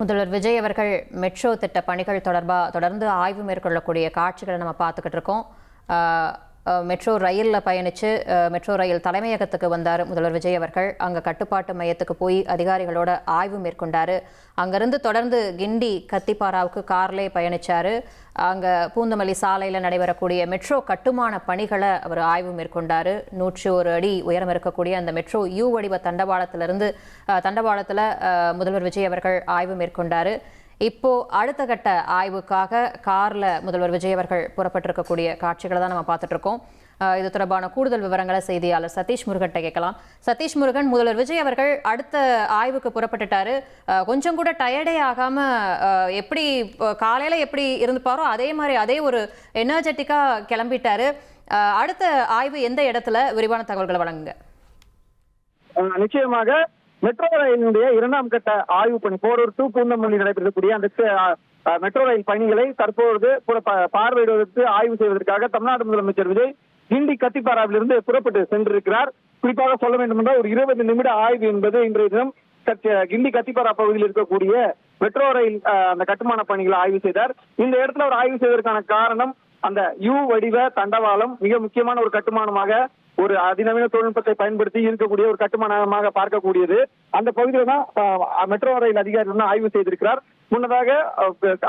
முதல்வர் விஜய் அவர்கள் மெட்ரோ திட்ட பணிகள் தொடர்ந்து ஆய்வு மேற்கொள்ளக்கூடிய காட்சிகளை நம்ம பார்த்துக்கிட்டு இருக்கோம். மெட்ரோ ரயிலில் பயணித்து மெட்ரோ ரயில் தலைமையகத்துக்கு வந்தார் முதல்வர் விஜய் அவர்கள். அங்கே கட்டுப்பாட்டு மையத்துக்கு போய் அதிகாரிகளோட ஆய்வு மேற்கொண்டார். அங்கேருந்து தொடர்ந்து கிண்டி கத்திப்பாராவுக்கு கார்லே பயணித்தார். அங்கே பூந்தமல்லி சாலையில் நடைபெறக்கூடிய மெட்ரோ கட்டுமான பணிகளை அவர் ஆய்வு மேற்கொண்டார். 101 அடி உயரம் இருக்கக்கூடிய அந்த மெட்ரோ யூ வடிவ தண்டவாளத்தில் முதல்வர் விஜய் அவர்கள் ஆய்வு மேற்கொண்டார். இப்போ அடுத்த கட்ட ஆய்வுக்காக கார்ல முதல்வர் விஜய் அவர்கள் புறப்பட்டிருக்கக்கூடிய காட்சிகளை தான் நம்ம பார்த்துட்டு இருக்கோம். இது தொடர்பான கூடுதல் விவரங்களை செய்தியாளர் சதீஷ் முருகன் கேட்கலாம். சதீஷ் முருகன், முதல்வர் விஜய் அவர்கள் அடுத்த ஆய்வுக்கு புறப்பட்டுட்டாரு. கொஞ்சம் கூட டயர்டே ஆகாம எப்படி காலையில எப்படி இருந்துப்பாரோ அதே ஒரு எனர்ஜெட்டிக்கா கிளம்பிட்டாரு. அடுத்த ஆய்வு எந்த இடத்துல? விரிவான தகவல்களை வழங்குங்க. நிச்சயமாக மெட்ரோ ரயிலினுடைய 2ஆம் கட்ட ஆய்வு பணி போரூர் டு பூந்தமல்லி நடைபெறக்கூடிய அந்த மெட்ரோ ரயில் பணிகளை தற்போது பார்வையிடுவதற்கு ஆய்வு செய்வதற்காக தமிழ்நாடு முதலமைச்சர் விஜய் கிண்டி கத்திப்பாராவிலிருந்து புறப்பட்டு சென்றிருக்கிறார். குறிப்பாக சொல்ல வேண்டும் என்றால் ஒரு 20 நிமிட ஆய்வு என்பது இன்றைய தினம் கிண்டி கத்திப்பாரா பகுதியில் இருக்கக்கூடிய மெட்ரோ ரயில் அந்த கட்டுமான பணிகளை ஆய்வு செய்தார். இந்த இடத்துல அவர் ஆய்வு செய்வதற்கான காரணம் அந்த யூ வடிவ தண்டவாளம் மிக முக்கியமான ஒரு கட்டுமானமாக, ஒரு அதிநவீன தொழில்நுட்பத்தை பயன்படுத்தி இருக்கக்கூடிய ஒரு கட்டுமானமாக பார்க்கக்கூடியது. அந்த பகுதியில் தான் மெட்ரோ ரயில் அதிகாரிகள் ஆய்வு செய்திருக்கிறார். முன்னதாக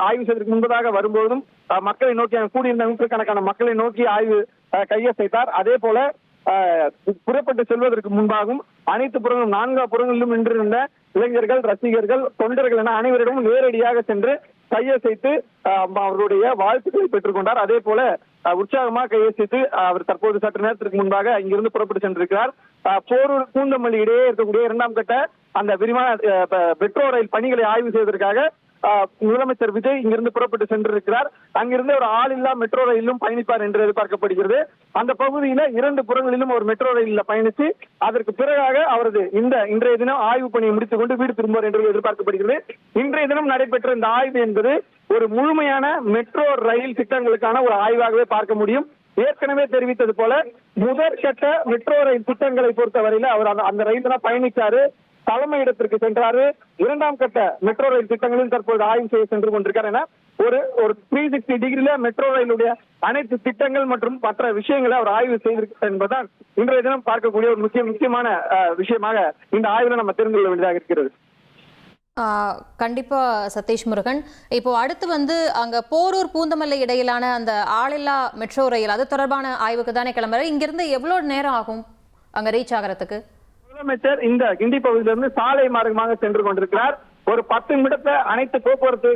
ஆய்வு செய்வதற்கு முன்பதாக வரும்போதும் மக்களை நோக்கி கூடியிருந்த நூற்றுக்கணக்கான மக்களை நோக்கி ஆய்வு கையசைத்தார். அதே போல புறப்பட்டு செல்வதற்கு முன்பாகவும் அனைத்து புறங்களும் 4 புறங்களிலும் நின்றிருந்த இளைஞர்கள், ரசிகர்கள், தொண்டர்கள் என அனைவரிடமும் நேரடியாக சென்று கையசைத்து அவருடைய வாழ்த்துக்களை பெற்றுக் கொண்டார். அதே போல உற்சாகமாக கையசைத்து அவர் தற்போது சற்று நேரத்திற்கு முன்பாக இங்கிருந்து புறப்பட்டு சென்றிருக்கிறார். போரூர் பூந்தமல்லி இடையே இருக்கக்கூடிய 2ஆம் கட்ட அந்த விரிவான மெட்ரோ ரயில் பணிகளை ஆய்வு செய்வதற்காக முதலமைச்சர் விஜய் இங்கிருந்து புறப்பட்டு சென்றிருக்கிறார். அங்கிருந்து ஒரு ஆளில்லா மெட்ரோ ரயிலும் பயணிப்பார் என்று எதிர்பார்க்கப்படுகிறது. அந்த பகுதியில 2 புறங்களிலும் ஒரு மெட்ரோ ரயிலில் பயணித்து அதற்கு பிறகாக அவரது இன்றைய தினம் ஆய்வு பணியை முடித்துக் கொண்டு வீடு திரும்புவார் என்று எதிர்பார்க்கப்படுகிறது. இன்றைய தினம் நடைபெற்ற இந்த ஆய்வு என்பது ஒரு முழுமையான மெட்ரோ ரயில் திட்டங்களுக்கான ஒரு ஆய்வாகவே பார்க்க முடியும். ஏற்கனவே தெரிவித்தது போல முதற்கட்ட மெட்ரோ ரயில் திட்டங்களை பொறுத்தவரையில அவர் அந்த ரயில் தான் பயணிச்சாரு, தலைமையிடத்திற்கு சென்றாரு. 2ஆம் கட்ட மெட்ரோ ரயில் திட்டங்களில் தற்போது ஆய்வு செய்ய சென்று கொண்டிருக்கார். என ஒரு 360 டிகிரில மெட்ரோ ரயிலுடைய அனைத்து திட்டங்கள் மற்றும் மற்ற விஷயங்களை அவர் ஆய்வு செய்திருக்கிறார் என்பதுதான் இன்றைய தினம் பார்க்கக்கூடிய ஒரு முக்கியமான விஷயமாக இந்த ஆய்வுல நம்ம தெரிந்து கொள்ள வேண்டியதாக இருக்கிறது. கண்டிப்பா சதீஷ் முருகன், இப்போ அடுத்து அங்க போரூர் பூந்தமல்லி இடையிலான அந்த ஆளில்லா மெட்ரோ ரயில் அது தொடர்பான ஆய்வுக்கு தானே கிளம்புறாரு. இங்கிருந்து எவ்வளவு நேரம் ஆகும் அங்க ரீச் ஆகிறதுக்கு? முதலமைச்சர் இந்த கிண்டி பகுதியிலிருந்து சாலை மார்க்கமாக சென்று கொண்டிருக்கிறார். ஒரு 10 நிமிடத்துல அனைத்து போக்குவரத்து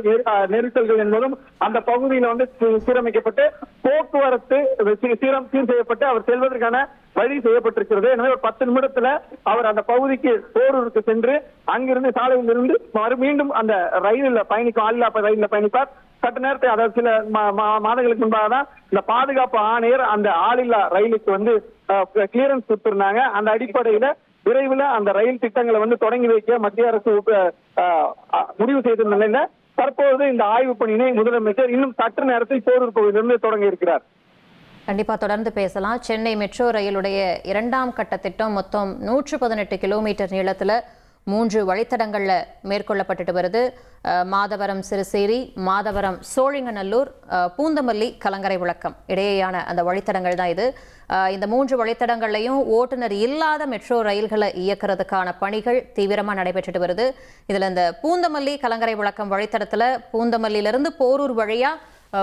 நெரிசல்கள் என்பதும் அந்த பகுதியில சீரமைக்கப்பட்டு போக்குவரத்து சீர் செய்யப்பட்டு அவர் செல்வதற்கான வழி செய்யப்பட்டிருக்கிறது. எனவே ஒரு 10 நிமிடத்துல அவர் அந்த பகுதிக்கு போரூருக்கு சென்று அங்கிருந்து சாலையிலிருந்து மீண்டும் அந்த ரயிலில் பயணிக்கும் ஆளில்லா ரயிலில் பயணிப்பார். சற்று நேரத்தை, அதாவது சில மாதங்களுக்கு முன்பாக தான் இந்த பாதுகாப்பு ஆணையர் அந்த ஆளில்லா ரயிலுக்கு கிளியரன்ஸ் கொடுத்திருந்தாங்க. அந்த அடிப்படையில விரைவில் அந்த ரயில் திட்டங்களை தொடங்கி வைக்க மத்திய அரசு முடிவு செய்த நிலையில தற்போது இந்த ஆய்வு பணியினை முதலமைச்சர் இன்னும் சற்று நேரத்தில் போரூர் பகுதியிலிருந்து தொடங்க இருக்கிறார். கண்டிப்பா தொடர்ந்து பேசலாம். சென்னை மெட்ரோ ரயிலுடைய 2ஆம் கட்ட திட்டம் மொத்தம் 118 கிலோமீட்டர் நீளத்துல 3 வழித்தடங்கள்ல மேற்கொள்ளப்பட்டு வருது. மாதவரம் சிறுசேரி, மாதவரம் சோழிங்கநல்லூர், பூந்தமல்லி கலங்கரை விளக்கம் இடையேயான அந்த வழித்தடங்கள் தான் இது. இந்த 3 வழித்தடங்கள்லையும் ஓட்டுநர் இல்லாத மெட்ரோ ரயில்களை இயக்கிறதுக்கான பணிகள் தீவிரமாக நடைபெற்றுட்டு வருது. இதுல இந்த பூந்தமல்லி கலங்கரை விளக்கம் வழித்தடத்துல பூந்தமல்லியிலிருந்து போரூர் வழியா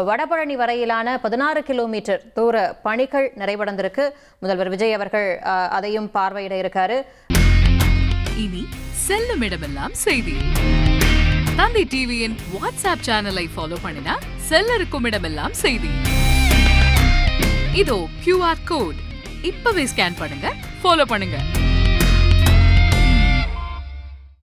வடபழனி வரையிலான 16 கிலோமீட்டர் தூர பணிகள் நிறைவடைந்திருக்கு. முதல்வர் விஜய் அவர்கள் அதையும் பார்வையிட இருக்காரு. இனி செல்லும் இடமெல்லாம் செய்தி. தந்தை டிவியின் வாட்ஸ்அப் சேனலை ஃபாலோ பண்ணினா செல்லருக்கும் இடமெல்லாம் செய்தி. இதோ QR கோட் இப்பவே ஸ்கேன் பண்ணுங்க, ஃபாலோ பண்ணுங்க.